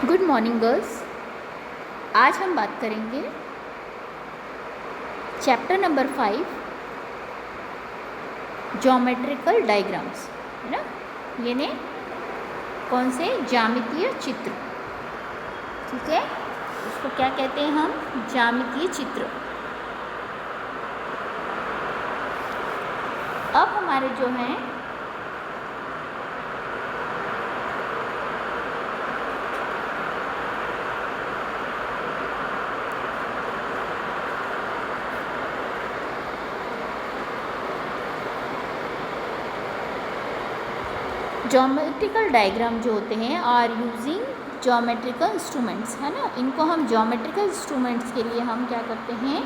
Good morning girls. आज हम बात करेंगे चैप्टर नंबर 5 ज्योमेट्रिकल डायग्राम्स, है ना। यानी कौन से ज्यामितीय चित्र, ठीक है। उसको क्या कहते हैं हम? ज्यामितीय चित्र। अब हमारे जो हैं ज्योमेट्रिकल डायग्राम जो होते हैं आर यूजिंग ज्योमेट्रिकल इंस्ट्रूमेंट्स, है ना। इनको हम ज्योमेट्रिकल इंस्ट्रूमेंट्स के लिए हम क्या करते हैं,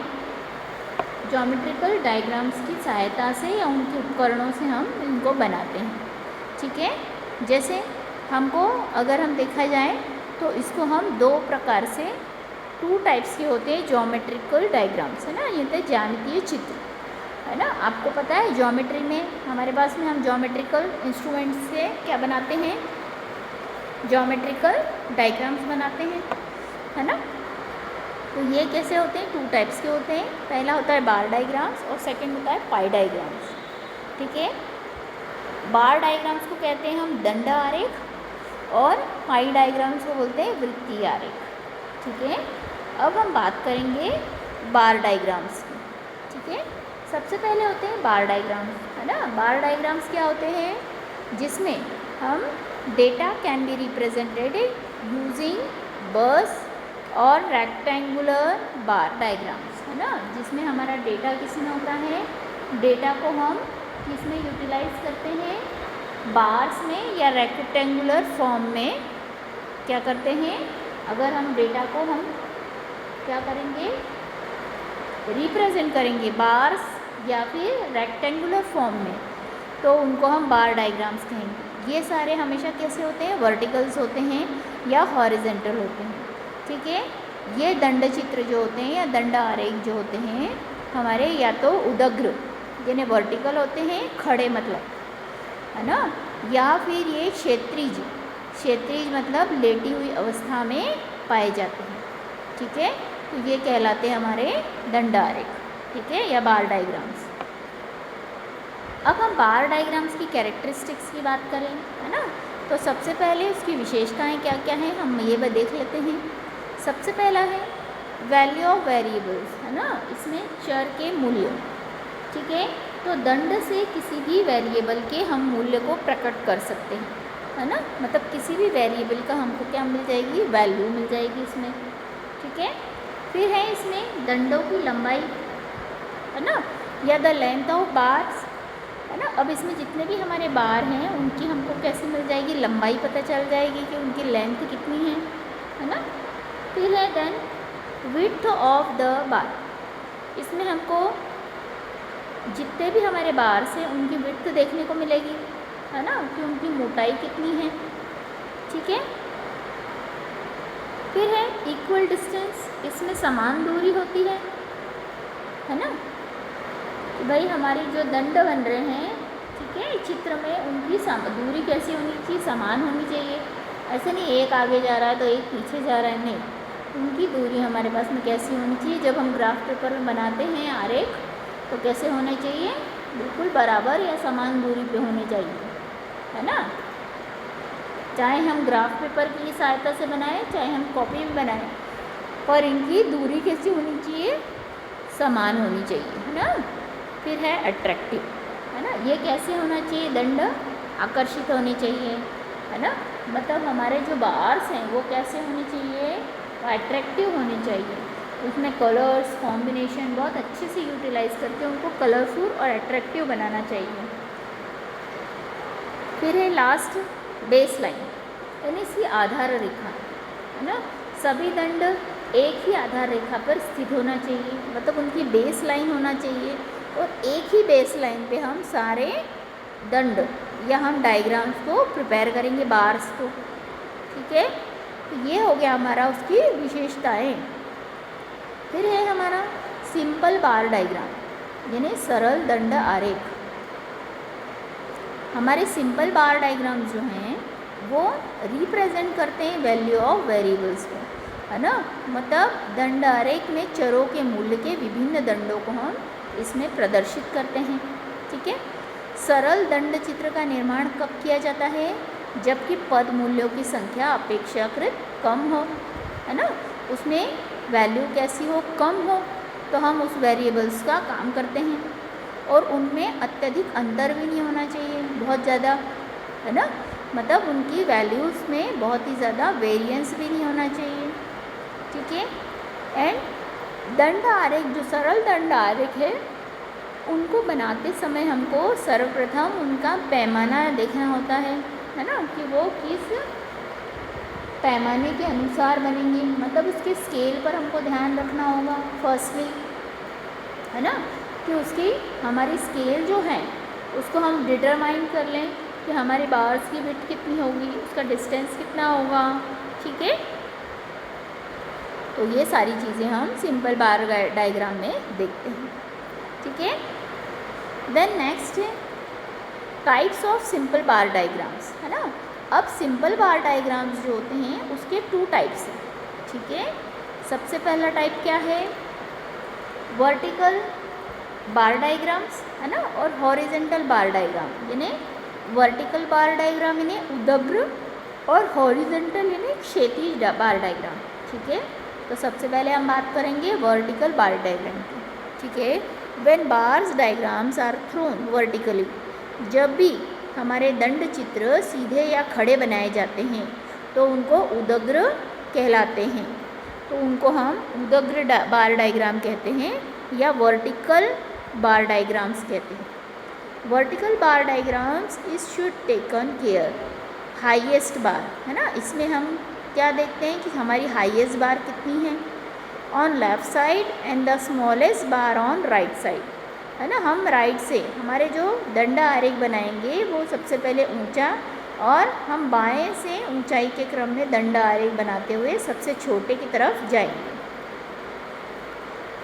ज्योमेट्रिकल डायग्राम्स की सहायता से या उनके उपकरणों से हम इनको बनाते हैं, ठीक है। जैसे हमको अगर हम देखा जाए तो इसको हम दो प्रकार से, टू टाइप्स के होते हैं ज्योमेट्रिकल डायग्राम्स, है ना। ये तो ज्यामितीय चित्र, है ना। आपको पता है ज्योमेट्री में हमारे पास में हम ज्योमेट्रिकल इंस्ट्रूमेंट से क्या बनाते हैं, ज्योमेट्रिकल डायग्राम्स बनाते हैं, है ना। तो ये कैसे होते हैं? टू टाइप्स के होते हैं। पहला होता है बार डायग्राम्स और सेकंड होता है पाई डायग्राम्स, ठीक है। बार डायग्राम्स को कहते हैं हम दंड आरेख और पाई डायग्राम्स को बोलते हैं वृत्तीय आरेख, ठीक है। अब हम बात करेंगे बार डायग्राम्स की, ठीक है। सबसे पहले होते हैं बार डायग्राम्स, है ना। बार डायग्राम्स क्या होते हैं? जिसमें हम data can be represented using बस और रेक्टेंगुलर बार डायग्राम्स, है ना। जिसमें हमारा डेटा किस में होता है, डेटा को हम किस में यूटिलाइज करते हैं, बार्स में या रेक्टेंगुलर फॉर्म में क्या करते हैं। अगर हम डेटा को हम क्या करेंगे, रिप्रेजेंट करेंगे बार्स या फिर रेक्टेंगुलर फॉर्म में, तो उनको हम बार डायग्राम्स कहेंगे। ये सारे हमेशा कैसे होते हैं? वर्टिकल्स होते हैं या हॉरिजेंटल होते हैं, ठीक है। ये दंड चित्र जो होते हैं या दंड आरेख जो होते हैं हमारे, या तो उदग्र यानी वर्टिकल होते हैं, खड़े मतलब, है ना, या फिर ये क्षैतिज, क्षैतिज मतलब लेटी हुई अवस्था में पाए जाते हैं, ठीक है। तो ये कहलाते हैं हमारे दंड आरेख, ठीक है, या बार डायग्राम्स। अब हम बार डायग्राम्स की कैरेक्टरिस्टिक्स की बात करें, है ना, तो सबसे पहले उसकी विशेषताएं क्या क्या हैं हम ये देख लेते हैं। सबसे पहला है वैल्यू ऑफ वेरिएबल्स, है ना। इसमें चर के मूल्य, ठीक है। तो दंड से किसी भी वेरिएबल के हम मूल्य को प्रकट कर सकते हैं, है ना। मतलब किसी भी वेरिएबल का हमको क्या मिल जाएगी, वैल्यू मिल जाएगी इसमें, ठीक है। फिर है इसमें दंडों की लंबाई, है ना, या द लेंथ ऑफ बार्स, है ना। अब इसमें जितने भी हमारे बार हैं उनकी हमको कैसे मिल जाएगी, लंबाई पता चल जाएगी कि उनकी लेंथ कितनी है ना। फिर है then width of the bar, इसमें हमको जितने भी हमारे बार्स हैं उनकी विड्थ देखने को मिलेगी, है ना, कि उनकी मोटाई कितनी है, ठीक है। फिर है इक्वल डिस्टेंस, इसमें समान दूरी होती है ना, कि भाई हमारी जो दंड बन रहे हैं, ठीक है, चित्र में उनकी दूरी कैसी होनी चाहिए, समान होनी चाहिए। ऐसे नहीं एक आगे जा रहा है तो एक पीछे जा रहा है, नहीं, उनकी दूरी हमारे पास में कैसी होनी चाहिए। जब हम ग्राफ पेपर में बनाते हैं आरेख तो कैसे होने चाहिए, बिल्कुल बराबर या समान दूरी पे होने चाहिए, है ना। चाहे हम ग्राफ पेपर की सहायता से बनाएं चाहे हम कॉपी में बनाएं, पर इनकी दूरी कैसी होनी चाहिए, समान होनी चाहिए, है ना। फिर है अट्रैक्टिव, है ना। ये कैसे होना चाहिए, दंड आकर्षित होने चाहिए, है ना। मतलब हमारे जो बार्स हैं वो कैसे होने चाहिए, अट्रैक्टिव होने चाहिए। उसमें कलर्स कॉम्बिनेशन बहुत अच्छे से यूटिलाइज करके उनको कलरफुल और अट्रैक्टिव बनाना चाहिए। फिर है लास्ट बेस लाइन, यानी इसकी आधार रेखा, है ना। सभी दंड एक ही आधार रेखा पर स्थित होना चाहिए, मतलब उनकी बेस लाइन होना चाहिए, और एक ही बेस लाइन पे हम सारे दंड या हम डायग्राम्स को प्रिपेयर करेंगे, बार्स को, ठीक है। तो ये हो गया हमारा उसकी विशेषताएं। फिर है हमारा सिंपल बार डायग्राम, यानी सरल दंड आरेख। हमारे सिंपल बार डायग्राम जो हैं वो रिप्रेजेंट करते हैं वैल्यू ऑफ वेरिएबल्स को, है ना। मतलब दंड आरेख में चरों के मूल्य के विभिन्न दंडों को हम इसमें प्रदर्शित करते हैं, ठीक है। सरल दंड चित्र का निर्माण कब किया जाता है? जबकि पद मूल्यों की संख्या अपेक्षाकृत कम हो, है ना। उसमें वैल्यू कैसी हो? कम हो, तो हम उस वेरिएबल्स का काम करते हैं। और उनमें अत्यधिक अंतर भी नहीं होना चाहिए, बहुत ज़्यादा, है ना। मतलब उनकी वैल्यूज़ में बहुत ही ज़्यादा वेरिएंस भी नहीं होना चाहिए, ठीक है। एंड दंड आरेख, जो सरल दंड आरेख है, उनको बनाते समय हमको सर्वप्रथम उनका पैमाना देखना होता है ना, कि वो किस पैमाने के अनुसार बनेंगे। मतलब उसके स्केल पर हमको ध्यान रखना होगा फर्स्टली, है ना, कि उसकी हमारी स्केल जो है उसको हम डिटरमाइन कर लें कि हमारे बार्स की विड्थ कितनी होगी, उसका डिस्टेंस कितना होगा, ठीक है। तो ये सारी चीज़ें हम सिंपल बार डायग्राम में देखते हैं, ठीक है। देन नेक्स्ट है types of simple bar diagrams, है ना। अब सिंपल बार डायग्राम्स जो होते हैं उसके 2 टाइप्स हैं, ठीक है। सबसे पहला टाइप क्या है? वर्टिकल बार डायग्राम्स, है ना, और हॉरिजेंटल बार डायग्राम। यानी वर्टिकल बार डायग्राम यानी उदग्र, और हॉरिजेंटल यानी क्षैतिज बार डायग्राम, ठीक है। तो सबसे पहले हम बात करेंगे वर्टिकल बार डायग्राम की, ठीक है। When bars diagrams are thrown vertically, जब भी हमारे दंड चित्र सीधे या खड़े बनाए जाते हैं तो उनको उदग्र कहलाते हैं। तो उनको हम उदग्र बार डायग्राम कहते हैं या वर्टिकल बार डायग्राम्स कहते हैं। Vertical bar diagrams is should taken care highest bar, है ना। इसमें हम क्या देखते हैं कि हमारी हाईएस्ट बार कितनी है on left side and the smallest bar on right side, है ना। हम राइट से हमारे जो दंड आरेख बनाएंगे वो सबसे पहले ऊंचा, और हम बाएं से ऊंचाई के क्रम में दंड आरेख बनाते हुए सबसे छोटे की तरफ जाएंगे।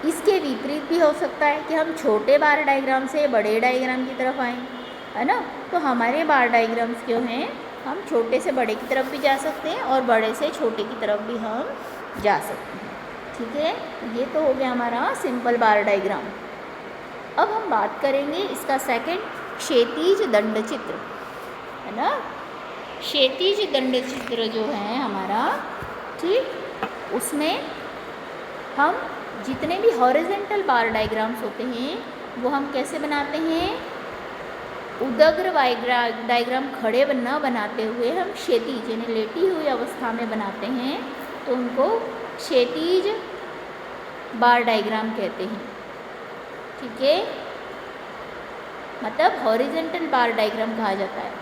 इसके विपरीत भी हो सकता है कि हम छोटे बार डायग्राम से बड़े डायग्राम की तरफ आएँ, है ना। तो हमारे बार डायग्राम्स क्यों हैं, हम छोटे से बड़े की तरफ भी जा सकते हैं और बड़े से छोटे की तरफ भी हम जा सकते हैं, ठीक है। ये तो हो गया हमारा सिंपल बार डायग्राम। अब हम बात करेंगे इसका सेकंड, क्षैतिज दंड चित्र, है ना। क्षैतिज दंड चित्र जो है हमारा, ठीक, उसमें हम जितने भी हॉरिजेंटल बार डायग्राम्स होते हैं वो हम कैसे बनाते हैं? उदग्र डायग्राम खड़े न बनाते हुए हम क्षैतिज यानी लेटी हुई अवस्था में बनाते हैं, तो उनको क्षैतिज बार डायग्राम कहते हैं, ठीक है। मतलब हॉरिजेंटल बार डायग्राम कहा जाता है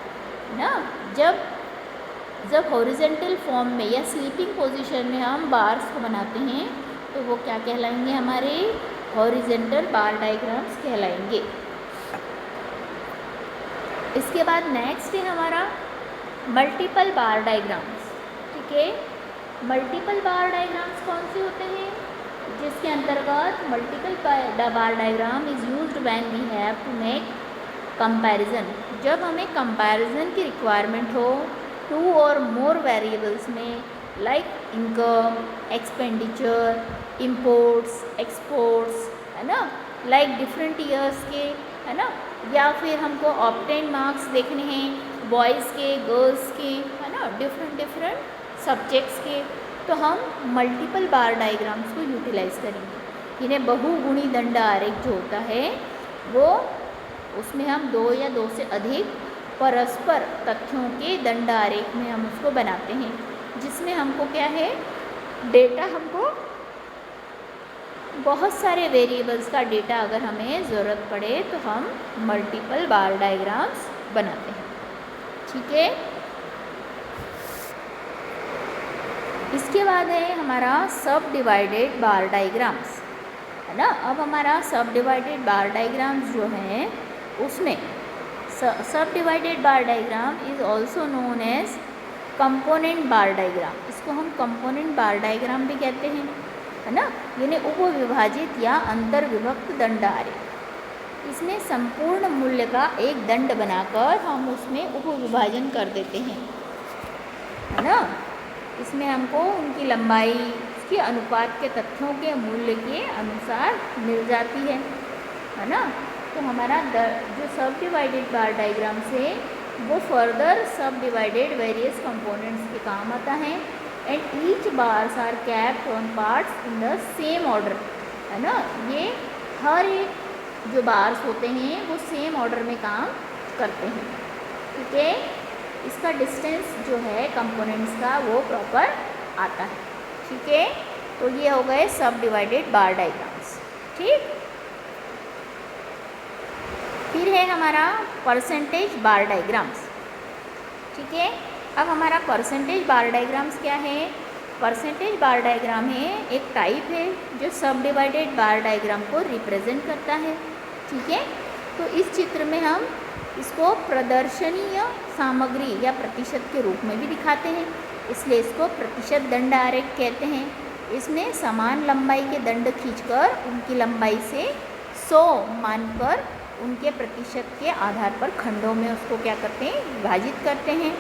ना जब हॉरिजेंटल फॉर्म में या स्लीपिंग पोजीशन में हम बार्स को बनाते हैं तो वो क्या कहलाएंगे? हमारे हॉरिजेंटल बार डायग्राम्स कहलाएंगे। इसके बाद नेक्स्ट है हमारा मल्टीपल बार डायग्राम्स, ठीक है। मल्टीपल बार डायग्राम्स कौन से होते हैं? जिसके अंतर्गत multiple bar diagram is used when we have to make comparison, जब हमें कंपैरिजन की रिक्वायरमेंट हो 2 और मोर वेरिएबल्स में, like income, expenditure, imports, exports, है ना, लाइक डिफरेंट ईयर्स के, है ना, या फिर हमको ऑब्टेन मार्क्स देखने हैं बॉयज़ के, गर्ल्स के, है ना, डिफरेंट सब्जेक्ट्स के, तो हम मल्टीपल बार डायग्राम्स को यूटिलाइज़ करेंगे। इन्हें बहुगुणी दंड आरेख जो होता है वो, उसमें हम 2 या 2 से अधिक परस्पर तथ्यों के दंड आरेख में हम उसको बनाते हैं, जिसमें हमको क्या है, डेटा, हमको बहुत सारे वेरिएबल्स का डेटा अगर हमें ज़रूरत पड़े तो हम मल्टीपल बार डायग्राम्स बनाते हैं, ठीक है। इसके बाद है हमारा सब डिवाइडेड बार डायग्राम्स, है ना। अब हमारा सब डिवाइडेड बार डायग्राम्स जो हैं उसमें subdivided bar diagram is also known as component bar diagram, इसको हम कंपोनेंट बार डायग्राम भी कहते हैं, है ना। यानी उपविभाजित या अंतर विभक्त दंड आरेख। इसमें संपूर्ण मूल्य का एक दंड बनाकर हम उसमें उपविभाजन कर देते हैं, ना। इसमें हमको उनकी लंबाई के अनुपात के तथ्यों के मूल्य के अनुसार मिल जाती है ना। तो हमारा जो सब डिवाइडेड बार डायग्राम से वो फर्दर सब डिवाइडेड वेरियस कंपोनेंट्स के काम आता है। And each bars are kept on parts in the same order, है ना। ये हर एक जो बार्स होते हैं वो सेम ऑर्डर में काम करते हैं, ठीक है। इसका डिस्टेंस जो है कंपोनेंट्स का वो प्रॉपर आता है, ठीक है। तो ये हो गए सब डिवाइडेड बार डायग्राम्स, ठीक। फिर है हमारा परसेंटेज बार डायग्राम्स, ठीक है। अब हमारा परसेंटेज बार डायग्राम्स क्या है? परसेंटेज बार डायग्राम है एक टाइप है जो सब डिवाइडेड बार डायग्राम को रिप्रेजेंट करता है, ठीक है। तो इस चित्र में हम इसको प्रदर्शनीय सामग्री या प्रतिशत के रूप में भी दिखाते हैं, इसलिए इसको प्रतिशत दंड आरेख कहते हैं। इसमें समान लंबाई के दंड खींचकर उनकी लंबाई से 100 मानकर उनके प्रतिशत के आधार पर खंडों में उसको क्या करते हैं, विभाजित करते हैं,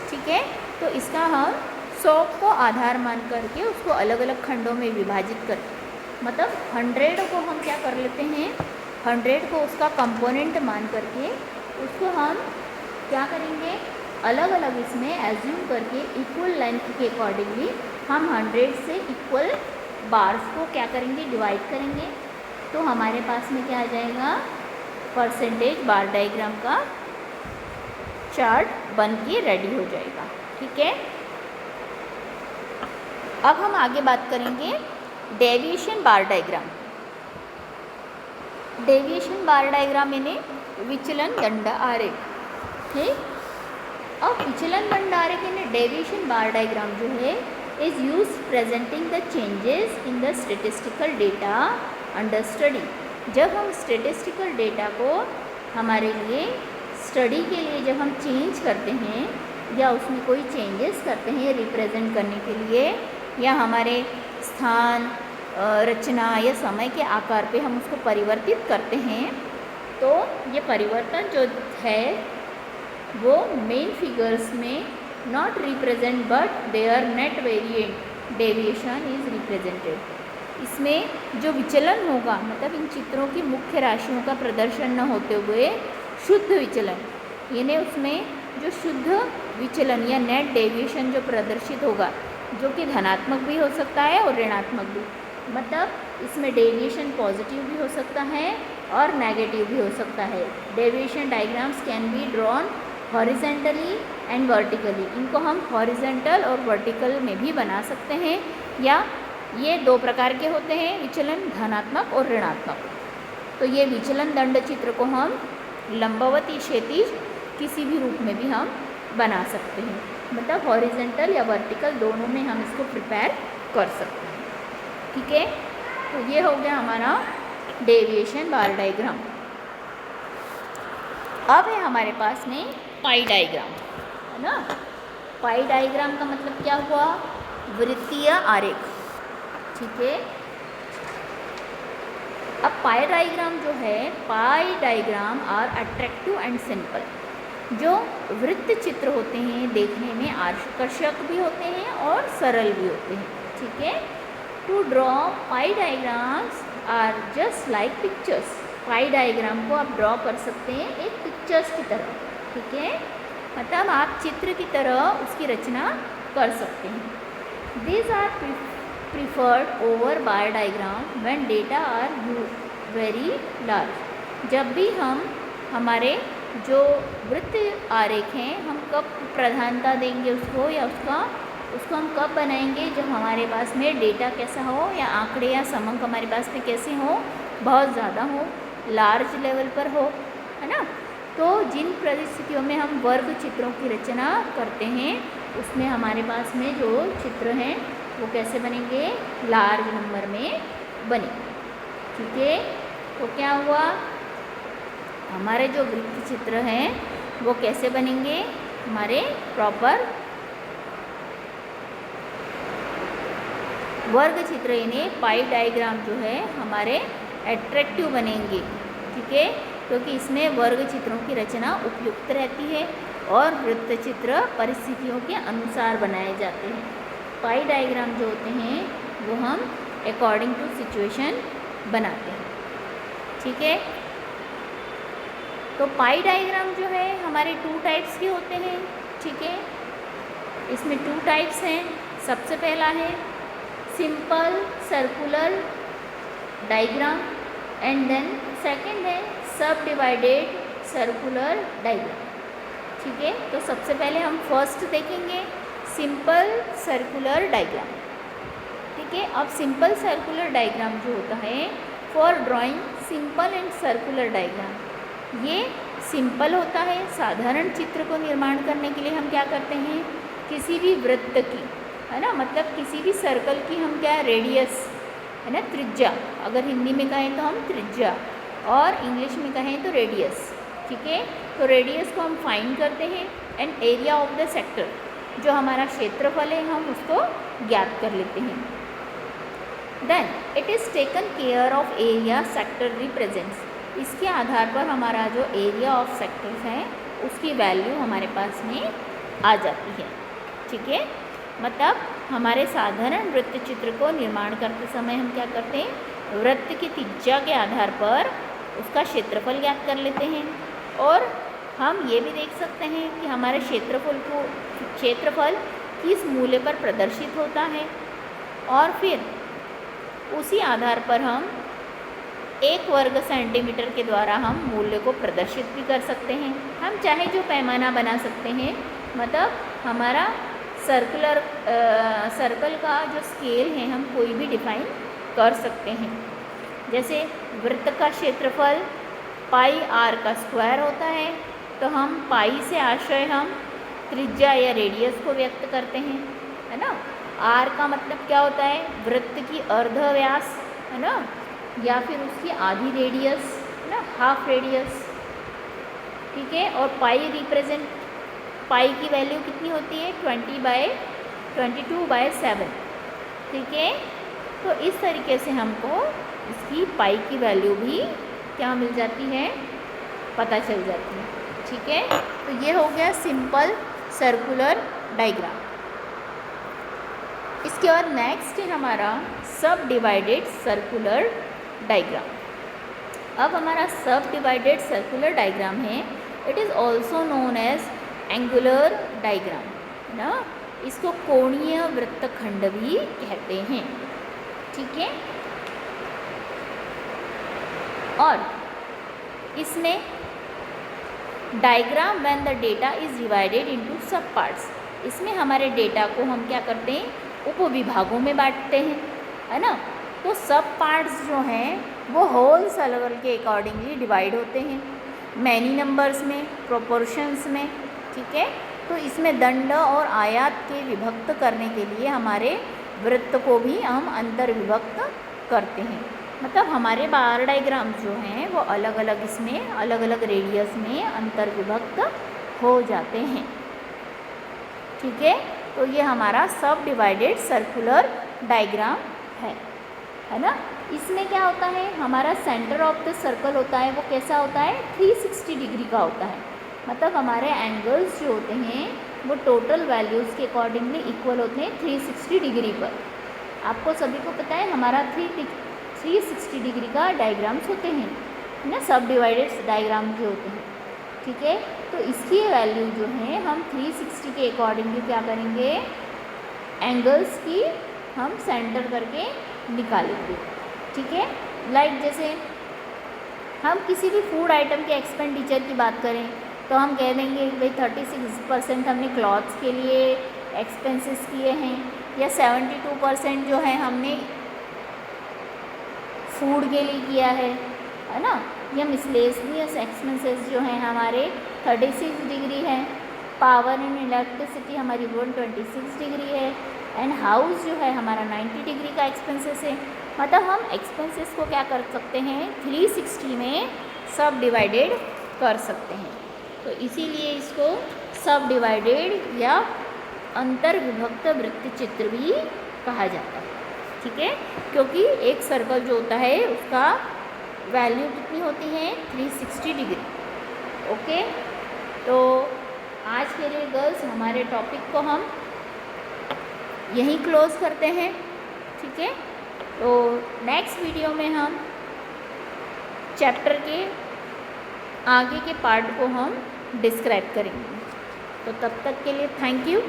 ठीक है। तो इसका हम 100 को आधार मान करके उसको अलग अलग खंडों में विभाजित करते हैं। मतलब 100 को हम क्या कर लेते हैं, 100 को उसका कंपोनेंट मान करके उसको हम क्या करेंगे, अलग अलग इसमें एज्यूम करके इक्वल लेंथ के अकॉर्डिंगली हम 100 से इक्वल बार्स को क्या करेंगे, डिवाइड करेंगे। तो हमारे पास में क्या आ जाएगा, परसेंटेज बार डायग्राम का चार्ट बन के रेडी हो जाएगा, ठीक है। अब हम आगे बात करेंगे डेविएशन बार डायग्राम। डेविएशन बार डायग्राम यानी विचलन दंड आरेख, ठीक। अब विचलन दंड आरेख यानी डेविएशन बार डायग्राम जो है is use presenting the changes in the statistical data under study. जब हम स्टेटिस्टिकल डेटा को हमारे लिए स्टडी के लिए जब हम चेंज करते हैं या उसमें कोई चेंजेस करते हैं रिप्रेजेंट करने के लिए, या हमारे स्थान, रचना या समय के आकार पे हम उसको परिवर्तित करते हैं, तो ये परिवर्तन जो है वो मेन फिगर्स में not represent but there net variant deviation is represented. इसमें जो विचलन होगा, मतलब इन चित्रों की मुख्य राशियों का प्रदर्शन न होते हुए शुद्ध विचलन, यानी उसमें जो शुद्ध विचलन या नेट डेविएशन जो प्रदर्शित होगा, जो कि धनात्मक भी हो सकता है और ऋणात्मक भी, मतलब इसमें डेविएशन पॉजिटिव भी हो सकता है और नेगेटिव भी हो सकता है। Deviation diagrams can be drawn horizontally and vertically. इनको हम हॉरिजेंटल और वर्टिकल में भी बना सकते हैं, या ये दो प्रकार के होते हैं, विचलन धनात्मक और ऋणात्मक। तो ये विचलन दंड चित्र को हम लंबवती क्षैतिज किसी भी रूप में भी हम बना सकते हैं, मतलब हॉरिजेंटल या वर्टिकल दोनों में हम इसको प्रिपेयर कर सकते हैं, ठीक है। तो ये हो गया हमारा डेविएशन बार डायग्राम। अब है हमारे पास में पाई डायग्राम, है ना। पाई डायग्राम का मतलब क्या हुआ, वृत्तीय आरेख, ठीक है। अब पाई डायग्राम जो है, pie diagram are attractive and simple. जो वृत्त चित्र होते हैं देखने में आकर्षक भी होते हैं और सरल भी होते हैं, ठीक है। To draw pie diagrams are just like pictures. Pie diagram को आप ड्रॉ कर सकते हैं एक पिक्चर्स की तरह, ठीक है, मतलब आप चित्र की तरह उसकी रचना कर सकते हैं। These are preferred over bar diagram when data are very large. जब भी हम हमारे जो वृत्त आरेख हैं हम कब प्रधानता देंगे उसको, या उसको हम कब बनाएंगे, जब हमारे पास में डेटा कैसा हो या आंकड़े या समंक हमारे पास में कैसे हो, बहुत ज़्यादा हो, लार्ज लेवल पर हो, है ना। तो जिन परिस्थितियों में हम वर्ग चित्रों की रचना करते हैं उसमें हमारे पास में जो चित्र हैं वो कैसे बनेंगे, लार्ज नंबर में बनेंगे, ठीक है। तो क्या हुआ, हमारे जो वृत्त चित्र हैं वो कैसे बनेंगे, हमारे प्रॉपर वर्ग चित्र यानी पाई डायग्राम जो है हमारे एट्रैक्टिव बनेंगे, ठीक है, क्योंकि इसमें वर्ग चित्रों की रचना उपयुक्त रहती है और वृत्त चित्र परिस्थितियों के अनुसार बनाए जाते हैं। पाई डायग्राम जो होते हैं वो हम अकॉर्डिंग टू सिचुएशन बनाते हैं। ठीक है, तो पाई डायग्राम जो है हमारे 2 टाइप्स के होते हैं। ठीक है, इसमें 2 टाइप्स हैं। सबसे पहला है simple circular diagram and then second है सब डिवाइडेड सर्कुलर डायग्राम। ठीक है, तो सबसे पहले हम फर्स्ट देखेंगे सिंपल सर्कुलर डायग्राम। ठीक है, अब सिंपल सर्कुलर डायग्राम जो होता है for drawing simple and circular diagram, ये सिंपल होता है। साधारण चित्र को निर्माण करने के लिए हम क्या करते हैं, किसी भी वृत्त की, है ना, मतलब किसी भी सर्कल की हम क्या रेडियस, है ना, त्रिज्या, अगर हिंदी में कहें तो हम त्रिज्या और इंग्लिश में कहें तो रेडियस। ठीक है, तो रेडियस को हम फाइंड करते हैं and area of the sector, जो हमारा क्षेत्रफल है हम उसको ज्ञात कर लेते हैं। Then it is taken care of area sector represents, इसके आधार पर हमारा जो एरिया ऑफ सेक्टर्स है उसकी वैल्यू हमारे पास में आ जाती है। ठीक है, मतलब हमारे साधारण वृत्त चित्र को निर्माण करते समय हम क्या करते हैं, वृत्त की त्रिज्या के आधार पर उसका क्षेत्रफल ज्ञात कर लेते हैं। और हम ये भी देख सकते हैं कि हमारे क्षेत्रफल किस मूल्य पर प्रदर्शित होता है, और फिर उसी आधार पर हम 1 वर्ग सेंटीमीटर के द्वारा हम मूल्य को प्रदर्शित भी कर सकते हैं। हम चाहे जो पैमाना बना सकते हैं, मतलब हमारा सर्कल का जो स्केल है हम कोई भी डिफाइन कर सकते हैं। जैसे वृत्त का क्षेत्रफल पाई आर का स्क्वायर होता है, तो हम पाई से आशय हम त्रिज्या या रेडियस को व्यक्त करते हैं, है ना। आर का मतलब क्या होता है, वृत्त की अर्ध व्यास, है ना, या फिर उसकी आधी रेडियस, है ना, हाफ रेडियस। ठीक है, और पाई की वैल्यू कितनी होती है, 22/7। ठीक है, तो इस तरीके से हमको इसकी पाई की वैल्यू भी क्या मिल जाती है, पता चल जाती है। ठीक है, तो ये हो गया सिंपल सर्कुलर डायग्राम। इसके बाद नेक्स्ट है हमारा सब डिवाइडेड सर्कुलर डायग्राम। अब हमारा सब डिवाइडेड सर्कुलर डायग्राम है, it is also known as angular diagram, है ना, इसको कोणीय वृत्तखंड भी कहते हैं। ठीक है, और इसमें diagram when the data is divided into सब पार्ट्स, इसमें हमारे डेटा को हम क्या करते हैं, उपविभागों में बांटते हैं, है ना। तो सब पार्ट्स जो हैं वो होल सर्कल के अकॉर्डिंगली डिवाइड होते हैं, मैनी नंबर्स में, प्रोपोर्शंस में। ठीक है, तो इसमें दंड और आयत के विभक्त करने के लिए हमारे वृत्त को भी हम अंतर विभक्त करते हैं। मतलब हमारे बार डायग्राम जो हैं वो अलग अलग इसमें अलग अलग रेडियस में अंतर विभक्त हो जाते हैं। ठीक है, तो ये हमारा सब डिवाइडेड सर्कुलर डायग्राम है ना। इसमें क्या होता है, हमारा सेंटर ऑफ द सर्कल होता है वो कैसा होता है, 360 डिग्री का होता है। मतलब हमारे एंगल्स जो होते हैं वो टोटल वैल्यूज़ के अकॉर्डिंगली इक्वल होते हैं 360 डिग्री पर। आपको सभी को पता है हमारा 360 डिग्री का डायग्राम्स होते हैं ना, सब डिवाइडेड डायग्राम जो होते हैं। ठीक है, तो इसकी वैल्यू जो है हम 360 के अकॉर्डिंगली क्या करेंगे, एंगल्स की हम सेंटर करके निकालेंगे। ठीक है, लाइक जैसे हम किसी भी फूड आइटम के एक्सपेंडिचर की बात करें तो हम कह देंगे भाई 36% हमने क्लॉथ्स के लिए एक्सपेंसेस किए हैं, या 72% जो है हमने फूड के लिए किया है ना। या मिसलेनियस एक्सपेंसेस जो हैं हमारे 36 डिग्री है, पावर एंड इलेक्ट्रिसिटी हमारी 126 डिग्री है, एंड हाउस जो है हमारा 90 डिग्री का एक्सपेंसेस है। मतलब हम एक्सपेंसेस को क्या कर सकते हैं, 360 में सब डिवाइडेड कर सकते हैं। तो इसीलिए इसको सब डिवाइडेड या अंतर विभक्त वृत्त चित्र भी कहा जाता है। ठीक है, क्योंकि एक सर्कल जो होता है उसका वैल्यू कितनी होती है, 360 डिग्री। ओके, तो आज के लिए गर्ल्स हमारे टॉपिक को हम यहीं क्लोज़ करते हैं, ठीक है। तो नेक्स्ट वीडियो में हम चैप्टर के आगे के पार्ट को हम डिस्क्राइब करेंगे। तो तब तक के लिए थैंक यू।